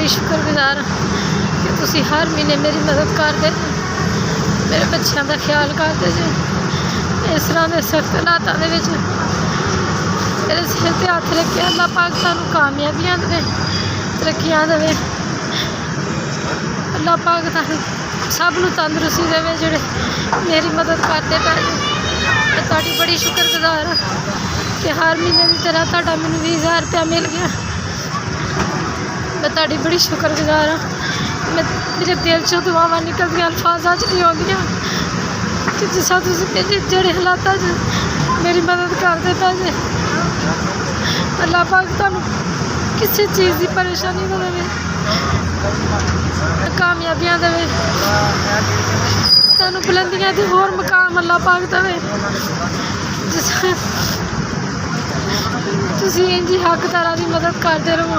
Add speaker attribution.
Speaker 1: बड़ी शुक्रगुजार हाँ कि तुसी हर महीने मेरी मदद करते जे, मेरे बच्चों का ख्याल करते जे। इस तरह के सख्त हालातों के विच मेरे सिर पर हथ रखे। अल्लाह पाक सानू कामयाबियां देवे, तरक्कियां देवे। अल्लाह पाक सब नूं तंदुरुस्ती देवे जिहड़े मेरी मदद करते पे। मैं तुहाडी बड़ी शुक्रगुजार हाँ कि हर महीने की तरह तुहाडा मैनूं 20,000 रुपया मिल गया। मैं तुहाडी बड़ी शुक्रगुजार हाँ। मेरे दिल चों दुआवां निकलदियां, अल्फाजां च नहीं आउंदियां कि जिस तुसीं मेरे जेहड़े हालातां च मेरी मदद करते पे जे। अल्लाह पाक तुहानूं किसी चीज़ की परेशानी ना देवे, कामयाबियां देवे, तुहानूं बुलंदियां ते होर मकाम अल्लाह पाक देवे। जिस तुसीं इंज ही हक तरह की मदद करते रहो।